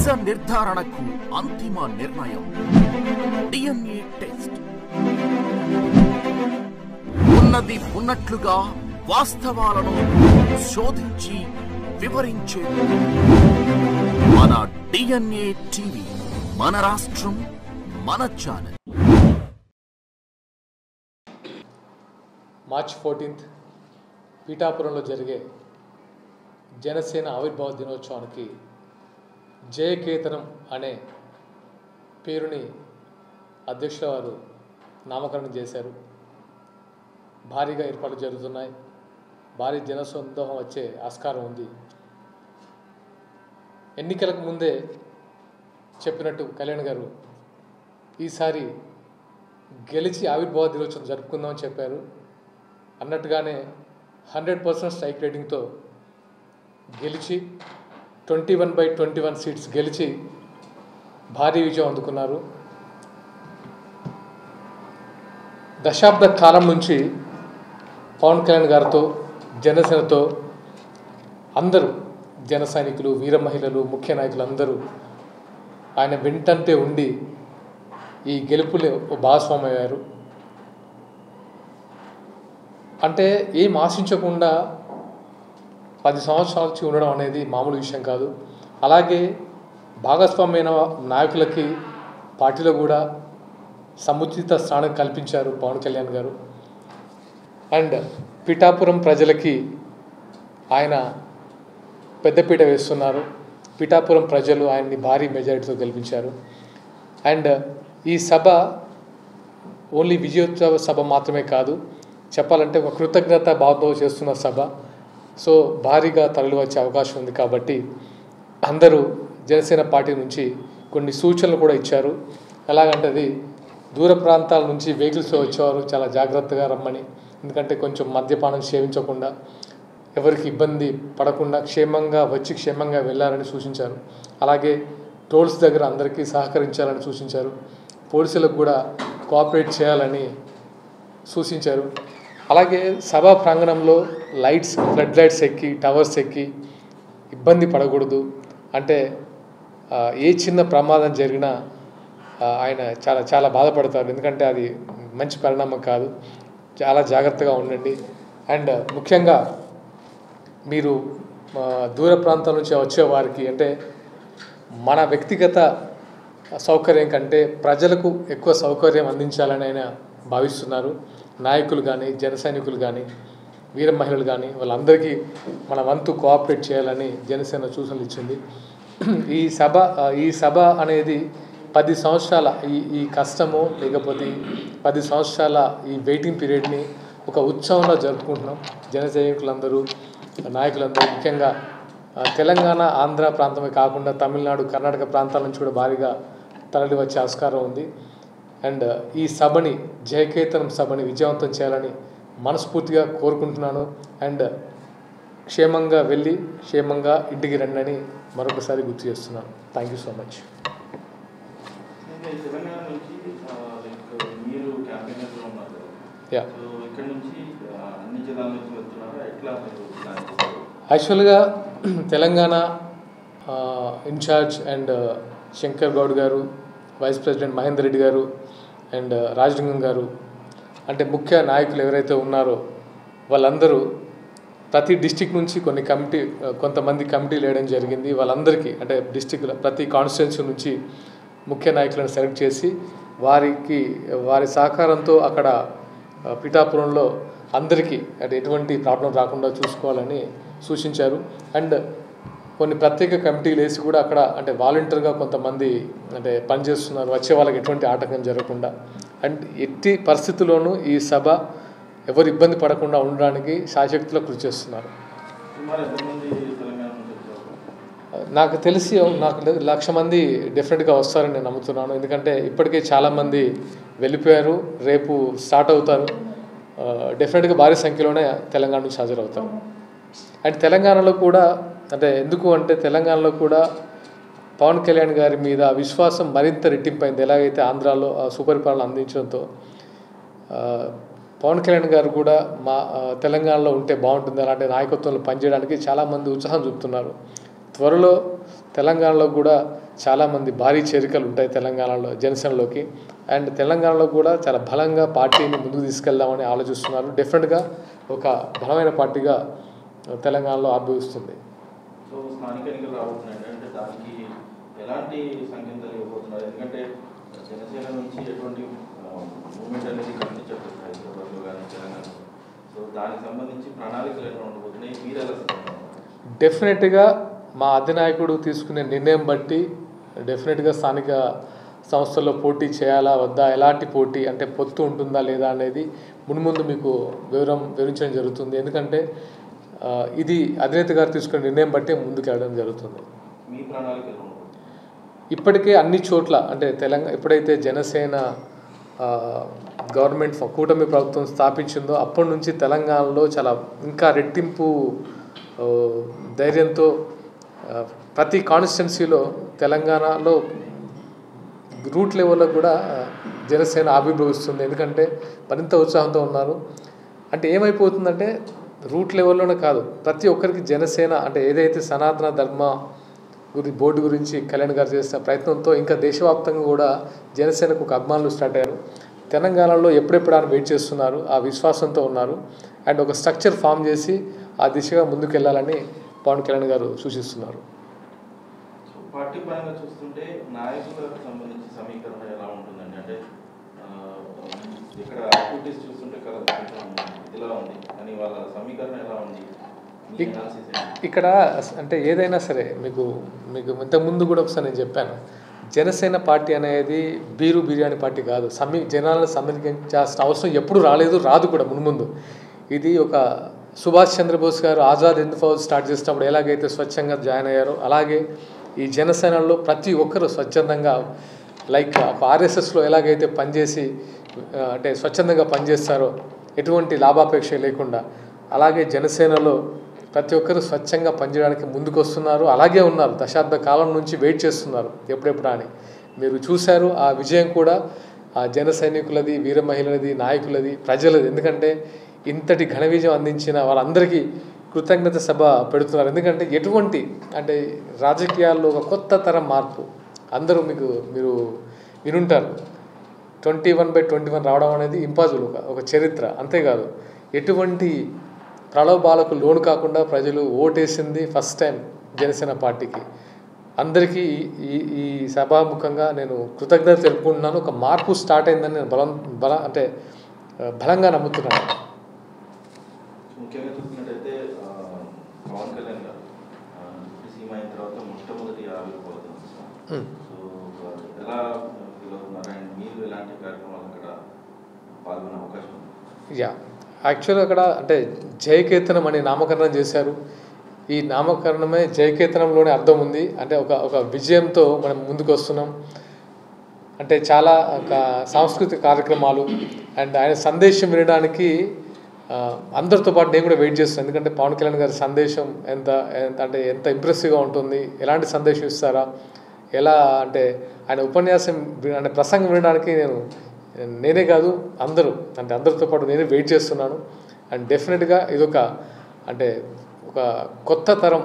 నిజ నిర్ధారణకు అంతిమ నిర్ణయం డిఎన్ఏ టెస్ట్. ఉన్నది ఉన్నట్లుగా వాస్తవాలను శోధించి వివరించే మన డిఎన్ఏ టీవీ, మన రాష్ట్రం, మన ఛానల్. మార్చి 14 పీఠాపురంలో జరిగే జనసేన ఆవిర్భావ దినోత్సవానికి జయకేతనం అనే పేరుని అధ్యక్షుల వారు నామకరణం చేశారు. భారీగా ఏర్పాట్లు జరుగుతున్నాయి. భారీ జనసందోహం వచ్చే ఆస్కారం ఉంది. ఎన్నికలకు ముందే చెప్పినట్టు కళ్యాణ్ గారు ఈసారి గెలిచి ఆవిర్భావ దినోత్సవం జరుపుకుందామని చెప్పారు. అన్నట్టుగానే 100% స్ట్రైక్ రేటింగ్తో గెలిచి 21/21 సీట్స్ గెలిచి భారీ విజయం అందుకున్నారు. దశాబ్ద కాలం నుంచి పవన్ కళ్యాణ్ గారితో, జనసేనతో అందరూ జన సైనికులు, వీర మహిళలు, ముఖ్య నాయకులు అందరూ ఆయన వెంటంటే ఉండి ఈ గెలుపులో భాగస్వామయ్యారు. అంటే ఏం ఆశించకుండా 10 సంవత్సరాల నుంచి ఉండడం అనేది మామూలు విషయం కాదు. అలాగే భాగస్వామ్యమైన నాయకులకి పార్టీలో కూడా సముచిత స్థానం కల్పించారు పవన్ కళ్యాణ్ గారు. అండ్ పిఠాపురం ప్రజలకి ఆయన పెద్దపీట వేస్తున్నారు. పిఠాపురం ప్రజలు ఆయన్ని భారీ మెజారిటీతో గెలిపించారు. అండ్ ఈ సభ ఓన్లీ విజయోత్సవ సభ మాత్రమే కాదు, చెప్పాలంటే ఒక కృతజ్ఞత భావంతో చేస్తున్న సభ. సో భారీగా తరలి వచ్చే అవకాశం ఉంది. కాబట్టి అందరూ జనసేన పార్టీ నుంచి కొన్ని సూచనలు కూడా ఇచ్చారు. ఎలాగంటే దూర ప్రాంతాల నుంచి వెహికల్స్లో వచ్చేవారు చాలా జాగ్రత్తగా రమ్మని, ఎందుకంటే కొంచెం మద్యపానం సేవించకుండా, ఎవరికి ఇబ్బంది పడకుండా క్షేమంగా వచ్చి క్షేమంగా వెళ్ళాలని సూచించారు. అలాగే టోల్స్ దగ్గర అందరికీ సహకరించాలని సూచించారు. పోలీసులకు కూడా కోఆపరేట్ చేయాలని సూచించారు. అలాగే సభా ప్రాంగణంలో లైట్స్, ఫ్లడ్ లైట్స్ ఎక్కి, టవర్స్ ఎక్కి ఇబ్బంది పడకూడదు. అంటే ఏ చిన్న ప్రమాదం జరిగినా ఆయన చాలా చాలా బాధపడతారు. ఎందుకంటే అది మంచి పరిణామం కాదు. చాలా జాగ్రత్తగా ఉండండి. అండ్ ముఖ్యంగా మీరు దూర ప్రాంతాల నుంచి వచ్చేవారికి అంటే మన వ్యక్తిగత సౌకర్యం కంటే ప్రజలకు ఎక్కువ సౌకర్యం అందించాలని ఆయన భావిస్తున్నారు. నాయకులు కానీ, జన సైనికులు కానీ, వీర మహిళలు కానీ వాళ్ళందరికీ మన వంతు కోఆపరేట్ చేయాలని జనసేన సూచనలు ఇచ్చింది. ఈ సభ అనేది 10 సంవత్సరాల ఈ కష్టము, లేకపోతే 10 సంవత్సరాల ఈ వెయిటింగ్ పీరియడ్ని ఒక ఉత్సవంలో జరుపుకుంటున్నాం. జన సైనికులందరూ, నాయకులందరూ, ముఖ్యంగా తెలంగాణ, ఆంధ్ర ప్రాంతమే కాకుండా తమిళనాడు, కర్ణాటక ప్రాంతాల నుంచి కూడా భారీగా తరలి వచ్చే ఆస్కారం ఉంది. అండ్ ఈ సభని, జయకేతనం సభని విజయవంతం చేయాలని మనస్ఫూర్తిగా కోరుకుంటున్నాను. అండ్ క్షేమంగా వెళ్ళి క్షేమంగా ఇంటికి రండి మరొకసారి గుర్తు చేస్తున్నాను. Thank you so much. యాక్చువల్గా తెలంగాణ ఇన్ఛార్జ్ అండ్ శంకర్ గౌడ్ గారు, వైస్ ప్రెసిడెంట్ మహేందర్ రెడ్డి గారు అండ్ రాజలింగం గారు, అంటే ముఖ్య నాయకులు ఎవరైతే ఉన్నారో వాళ్ళందరూ ప్రతి డిస్టిక్ నుంచి కొంతమంది కమిటీలు వేయడం జరిగింది. వాళ్ళందరికీ అంటే డిస్టిక్లో ప్రతి కాన్స్టిట్యున్సీ నుంచి ముఖ్య నాయకులను సెలెక్ట్ చేసి వారి సహకారంతో అక్కడ పిఠాపురంలో అందరికీ అంటే ఎటువంటి ప్రాబ్లం రాకుండా చూసుకోవాలని సూచించారు. అండ్ కొన్ని ప్రత్యేక కమిటీలు వేసి కూడా అక్కడ అంటే వాలంటీర్గా కొంతమంది అంటే పనిచేస్తున్నారు, వచ్చే వాళ్ళకి ఎటువంటి ఆటంకం జరగకుండా. అండ్ ఎట్టి పరిస్థితుల్లోనూ ఈ సభ ఎవరు ఇబ్బంది పడకుండా ఉండడానికి శాయశక్తిలో కృషి చేస్తున్నారు. నాకు 1,00,000 మంది డెఫినెట్గా వస్తారని నేను నమ్ముతున్నాను. ఎందుకంటే ఇప్పటికే చాలామంది వెళ్ళిపోయారు, రేపు స్టార్ట్ అవుతారు. డెఫినెట్గా భారీ సంఖ్యలోనే తెలంగాణ నుంచి హాజరవుతారు. అండ్ తెలంగాణలో కూడా అంటే ఎందుకు అంటే తెలంగాణలో కూడా పవన్ కళ్యాణ్ గారి మీద విశ్వాసం మరింత రెట్టింపైంది. ఎలాగైతే ఆంధ్రాలో సుపరిపాలన అందించడంతో పవన్ కళ్యాణ్ గారు కూడా మా తెలంగాణలో ఉంటే బాగుంటుంది, అలాంటి నాయకత్వంలో పనిచేయడానికి చాలామంది ఉత్సాహం చూపుతున్నారు. త్వరలో తెలంగాణలో కూడా చాలామంది భారీ చేరికలు ఉంటాయి తెలంగాణలో జనసేనలోకి. అండ్ తెలంగాణలో కూడా చాలా బలంగా పార్టీని ముందుకు తీసుకెళ్దామని ఆలోచిస్తున్నారు. డెఫినెట్గా ఒక బలమైన పార్టీగా తెలంగాణలో ఆవిర్భవిస్తుంది. సో స్థానిక ఎన్నికలు రాబోతున్నాయి అంటే దానికి ఎలాంటి సంకేతాలు ఇవ్వబోతున్నారు? ఎందుకంటే జనసేన నుంచి ఎటువంటి మూవ్మెంట్ అనేది కనిపించట్లేదు హైదరాబాద్లో కానీ తెలంగాణలో. సో దానికి సంబంధించి ప్రణాళికలు ఎలా ఉండబోతున్నాయి, మీరు ఎలా సిద్ధంగా? డెఫినెట్గా మా అధినాయకుడు తీసుకునే నిర్ణయం బట్టి డెఫినెట్గా స్థానిక సంస్థల్లో పోటీ చేయాలా వద్దా, ఎలాంటి పోటీ అంటే పొత్తు ఉంటుందా లేదా అనేది మున్ముందు మీకు వివరించడం జరుగుతుంది. ఎందుకంటే ఇది అధినేత గారు తీసుకునే నిర్ణయం బట్టే ముందుకు వెళ్ళడం జరుగుతుంది. మీ ప్రణాళికలు ఇప్పటికే అన్ని చోట్ల అంటే ఎప్పుడైతే జనసేన గవర్నమెంట్ కూటమి ప్రభుత్వం స్థాపించిందో అప్పటి నుంచి తెలంగాణలో చాలా ఇంకా రెట్టింపు ధైర్యంతో ప్రతి కాన్స్టిట్యున్సీలో తెలంగాణలో రూట్ లెవెల్లో కూడా జనసేన ఆవిర్భవిస్తుంది. ఎందుకంటే మరింత ఉత్సాహంతో ఉన్నారు. అంటే ఏమైపోతుందంటే రూట్ లెవెల్లోనే కాదు, ప్రతి ఒక్కరికి జనసేన అంటే ఏదైతే సనాతన ధర్మ బోర్డు గురించి కళ్యాణ్ గారు చేసిన ప్రయత్నంతో ఇంకా దేశవ్యాప్తంగా కూడా జనసేనకు ఒక అభిమానులు స్టార్ట్ అయ్యారు. తెలంగాణలో ఎప్పుడెప్పుడు ఆయన వెయిట్ చేస్తున్నారు, ఆ విశ్వాసంతో ఉన్నారు. అండ్ ఒక స్ట్రక్చర్ ఫామ్ చేసి ఆ దిశగా ముందుకు వెళ్ళాలని పవన్ కళ్యాణ్ గారు సూచిస్తున్నారు. పార్టీ పరంగా చూస్తుంటే నాయకులకు సంబంధించి సమీకరణ ఎలా ఉంటుందండి? అంటే ఇక్కడ యాక్టివిటీస్ చూస్తుంటే కదా ఇలా ఉంది, కానీ వాళ్ళ సమీకరణ ఎలా ఉంది? ఇక్కడ అంటే ఏదైనా సరే మీకు ఇంతకుముందు కూడా ఒకసారి నేను చెప్పాను, జనసేన పార్టీ అనేది బిర్యానీ పార్టీ కాదు. జనాలను సమీకరించాల్సిన అవసరం ఎప్పుడు రాలేదు, రాదు కూడా మున్ముందు. ఇది ఒక సుభాష్ చంద్రబోస్ గారు ఆజాద్ హింద్ ఫౌజ్ స్టార్ట్ చేసినప్పుడు ఎలాగైతే స్వచ్ఛంగా జాయిన్ అయ్యారో అలాగే ఈ జనసేనలో ప్రతి ఒక్కరు స్వచ్ఛందంగా లైక్ ఆర్ఎస్ఎస్లో ఎలాగైతే పనిచేసి అంటే స్వచ్ఛందంగా పనిచేస్తారో ఎటువంటి లాభాపేక్ష లేకుండా, అలాగే జనసేనలో ప్రతి ఒక్కరు స్వచ్ఛంగా పనిచేయడానికి ముందుకు వస్తున్నారు. అలాగే ఉన్నారు, దశాబ్ద కాలం నుంచి వెయిట్ చేస్తున్నారు ఎప్పుడెప్పుడు అని. మీరు చూశారు ఆ విజయం కూడా ఆ జన సైనికులది, వీర మహిళలది, నాయకులది, ప్రజలది. ఎందుకంటే ఇంతటి ఘన విజయం అందించిన వాళ్ళందరికీ కృతజ్ఞత సభ పెడుతున్నారు. ఎందుకంటే ఎటువంటి అంటే రాజకీయాల్లో ఒక కొత్త తరం మార్పు అందరూ మీరు వినుంటారు. 21/21 రావడం అనేది ఇంపాసిబుల్, ఒక చరిత్ర. అంతేకాదు ఎటువంటి ప్రలోభాలకు లోను కాకుండా ప్రజలు ఓటేసింది ఫస్ట్ టైం జనసేన పార్టీకి. అందరికీ ఈ సభాముఖంగా నేను కృతజ్ఞత తెలుపుకుంటున్నాను. ఒక మార్పు స్టార్ట్ అయిందని నేను బలంగా నమ్ముతున్నాను. ముఖ్యంగా చూసుకున్నట్టయితే పవన్ కళ్యాణ్ గారు సీఎం అయిన తర్వాత మొట్టమొదటి ఆవిర్భావం. సో ఎలా ఫీల్ అవుతున్నారు అండ్ మీరు ఎలాంటి కార్యక్రమాలు అక్కడ పాల్గొనే అవకాశం? యాక్చువల్గా అక్కడ అంటే జయకేతనం అనే నామకరణం చేశారు. ఈ నామకరణమే జయకేతనంలోనే అర్థం ఉంది. అంటే ఒక విజయంతో మనం ముందుకు వస్తున్నాం. అంటే చాలా సాంస్కృతిక కార్యక్రమాలు అండ్ ఆయన సందేశం వినడానికి అందరితో పాటు నేను కూడా వెయిట్ చేస్తాను. ఎందుకంటే పవన్ కళ్యాణ్ గారి సందేశం ఎంత ఇంప్రెసివ్గా ఉంటుంది, ఎలాంటి సందేశం ఇస్తారా, ఎలా అంటే ఆయన ఉపన్యాసం అంటే ప్రసంగం వినడానికి నేనే కాదు అందరితో పాటు నేనే వెయిట్ చేస్తున్నాను. అండ్ డెఫినెట్గా ఇదొక ఒక కొత్త తరం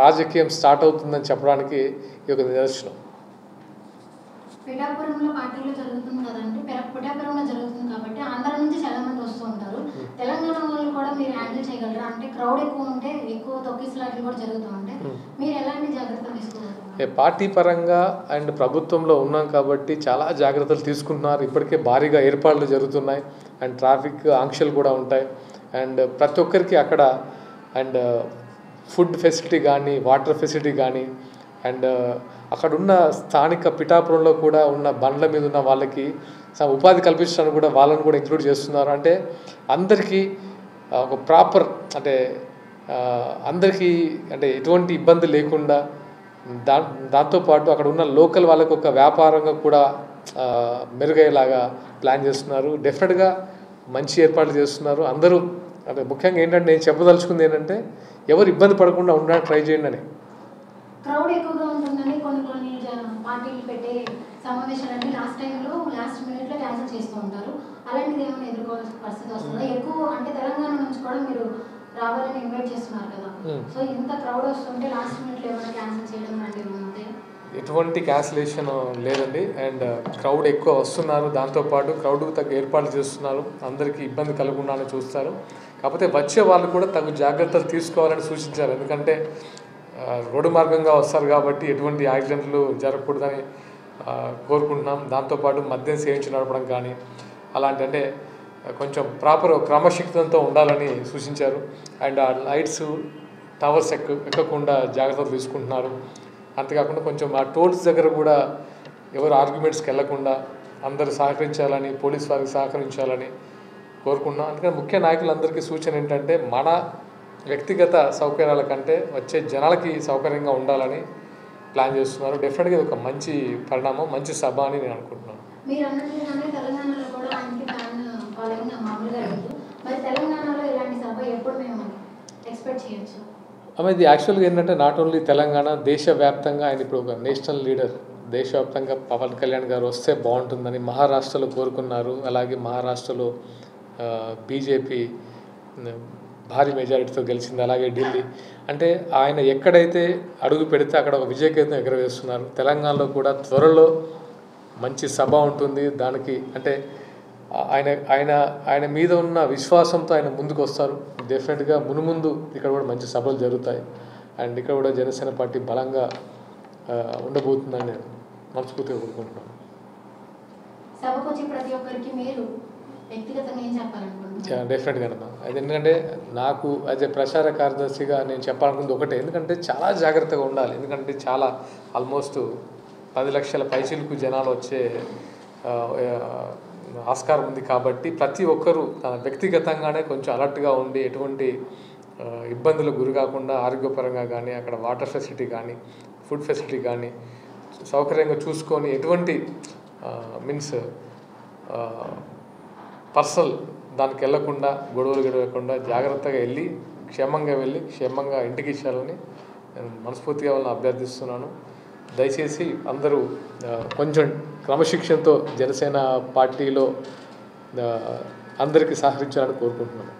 రాజకీయం స్టార్ట్ అవుతుందని చెప్పడానికి ఇది ఒక నిదర్శనం. పిఠాపురంలో పార్టీలో జరుగుతుంది కదండి, పిఠాపురంలో జరుగుతుంది కాబట్టి ఆంధ్ర నుంచి చాలా మంది వస్తూ ఉంటారు. తెలంగాణ వాళ్ళు కూడా మీరు హ్యాండిల్ చేయగలరా? అంటే క్రౌడ్ ఎక్కువ ఉంటే ఎక్కువ తొక్కిసలాటలు కూడా జరుగుతూ ఉంటాయి, మీరు ఎలాంటి జాగ్రత్తలు తీసుకోవాలి? పార్టీ పరంగా అండ్ ప్రభుత్వంలో ఉన్నాం కాబట్టి చాలా జాగ్రత్తలు తీసుకుంటున్నారు. ఇప్పటికే భారీగా ఏర్పాట్లు జరుగుతున్నాయి అండ్ ట్రాఫిక్ ఆంక్షలు కూడా ఉంటాయి. అండ్ ప్రతి ఒక్కరికి అక్కడ అండ్ ఫుడ్ ఫెసిలిటీ కానీ వాటర్ ఫెసిలిటీ కానీ అండ్ అక్కడ ఉన్న స్థానిక పిఠాపురంలో కూడా ఉన్న బండ్ల మీద ఉన్న వాళ్ళకి ఉపాధి కల్పించడానికి కూడా వాళ్ళని కూడా ఇంక్లూడ్ చేస్తున్నారు. అంటే అందరికీ ఒక ప్రాపర్ అందరికీ ఎటువంటి ఇబ్బంది లేకుండా దాంతోపాటు అక్కడ ఉన్న లోకల్ వాళ్ళకు ఒక వ్యాపారంగా కూడా మెరుగయ్యేలాగా ప్లాన్ చేస్తున్నారు. డెఫినెట్గా మంచి ఏర్పాట్లు చేస్తున్నారు అందరూ. ముఖ్యంగా ఏంటంటే నేను చెప్పదలుచుకుంది ఏంటంటే ఎవరు ఇబ్బంది పడకుండా ఉండడానికి ట్రై చేయండి అని. క్రౌడ్ ఎక్కువగా ఉంటుందని కొన్ని పార్టీలు పెట్టే సమావేశాలన్నీ లాస్ట్ మినిట్లో క్యాన్సిల్ చేస్తూ ఉంటారు. అలాంటిది ఏమైనా ఎదుర్కోవాల్సిన పరిస్థితి వస్తుందా? ఎక్కువ అంటే తెలంగాణ నుంచి కూడా మీరు రావాలని ఇన్వైట్ చేస్తున్నారు కదా, సో ఇంత క్రౌడ్ వస్తుంటే లాస్ట్ మినిట్లో ఏమైనా క్యాన్సిల్ చేయడం లాంటివి ఉంటాయి? ఎటువంటి క్యాన్సిలేషన్ లేదండి. అండ్ క్రౌడ్ ఎక్కువ వస్తున్నారు, దాంతోపాటు క్రౌడ్కు తగ్గ ఏర్పాట్లు చేస్తున్నారు, అందరికీ ఇబ్బంది కలగకుండా చూస్తారు. కాకపోతే వచ్చే వాళ్ళు కూడా తగు జాగ్రత్తలు తీసుకోవాలని సూచించారు. ఎందుకంటే రోడ్డు మార్గంగా వస్తారు కాబట్టి ఎటువంటి యాక్సిడెంట్లు జరగకూడదని కోరుకుంటున్నాం. దాంతోపాటు మద్యం సేవించి నడపడం కానీ అలాంటి అంటే కొంచెం ప్రాపర్ క్రమశిక్షణతో ఉండాలని సూచించారు. అండ్ ఆ లైట్స్ టవర్స్ ఎక్కకుండా జాగ్రత్తలు తీసుకుంటున్నారు. అంతేకాకుండా కొంచెం ఆ టోల్స్ దగ్గర కూడా ఎవరు ఆర్గ్యుమెంట్స్కి వెళ్లకుండా అందరూ సహకరించాలని, పోలీస్ వారికి సహకరించాలని కోరుకుంటున్నాం. అందుకని ముఖ్య నాయకులందరికీ సూచన ఏంటంటే మన వ్యక్తిగత సౌకర్యాల కంటే వచ్చే జనాలకి సౌకర్యంగా ఉండాలని ప్లాన్ చేస్తున్నారు. డెఫినెట్గా ఇది ఒక మంచి పరిణామం, మంచి సభ అని నేను అనుకుంటున్నాను. మీరు అన్నట్లుగానే తెలంగాణలో కూడా ఆయనకి ఫ్యాన్ ఫాలోయింగ్ మామూలుగా లేదు. మరి తెలంగాణలో ఇలాంటి సభ ఎప్పుడు మేము ఎక్స్పెక్ట్ చేయొచ్చు? ఇది యాక్చువల్గా ఏంటంటే నాట్ ఓన్లీ తెలంగాణ, దేశవ్యాప్తంగా ఆయన ఇప్పుడు ఒక నేషనల్ లీడర్, దేశవ్యాప్తంగా పవన్ కళ్యాణ్ గారు వస్తే బాగుంటుందని మహారాష్ట్రలో కోరుకున్నారు. అలాగే మహారాష్ట్రలో బీజేపీ భారీ మెజారిటీతో గెలిచింది. అలాగే ఢిల్లీ అంటే ఆయన ఎక్కడైతే అడుగు పెడితే అక్కడ ఒక విజయకేతం ఎగరవేస్తున్నారు. తెలంగాణలో కూడా త్వరలో మంచి సభ ఉంటుంది. దానికి అంటే ఆయన మీద ఉన్న విశ్వాసంతో ఆయన ముందుకు వస్తారు. డెఫినెట్గా మునుముందు ఇక్కడ కూడా మంచి సభలు జరుగుతాయి. అండ్ ఇక్కడ కూడా జనసేన పార్టీ బలంగా ఉండబోతుందని నేను మనస్ఫూర్తిగా కోరుకుంటున్నాను. సభకు వచ్చి ప్రతి ఒక్కరికి మీరు వ్యక్తిగతంగా ఏం చెప్పాలనుకుంటున్నారు? డెఫినెట్గా అమ్మా, అది ఎందుకంటే నాకు యాజ్ ఏ ప్రచార కార్యదర్శిగా నేను చెప్పాలనుకుంది ఒకటే, ఎందుకంటే చాలా జాగ్రత్తగా ఉండాలి. ఎందుకంటే చాలా ఆల్మోస్ట్ 10 లక్షల పైచిలకు జనాలు వచ్చే ఆస్కారం ఉంది. కాబట్టి ప్రతి ఒక్కరూ తన వ్యక్తిగతంగానే కొంచెం అలర్ట్గా ఉండి ఎటువంటి ఇబ్బందులకు గురి కాకుండా ఆరోగ్యపరంగా కానీ, అక్కడ వాటర్ ఫెసిలిటీ కానీ, ఫుడ్ ఫెసిలిటీ కానీ సౌకర్యంగా చూసుకొని ఎటువంటి మీన్స్ పర్సనల్ దానికి వెళ్ళకుండా గొడవలు గడవకుండా జాగ్రత్తగా వెళ్ళి క్షేమంగా ఇంటికి ఇచ్చాలని నేను మనస్ఫూర్తిగా వాళ్ళని అభ్యర్థిస్తున్నాను. దయచేసి అందరూ కొంచెం క్రమశిక్షణతో జనసేన పార్టీలో అందరికీ సహకరించాలని కోరుకుంటున్నాను.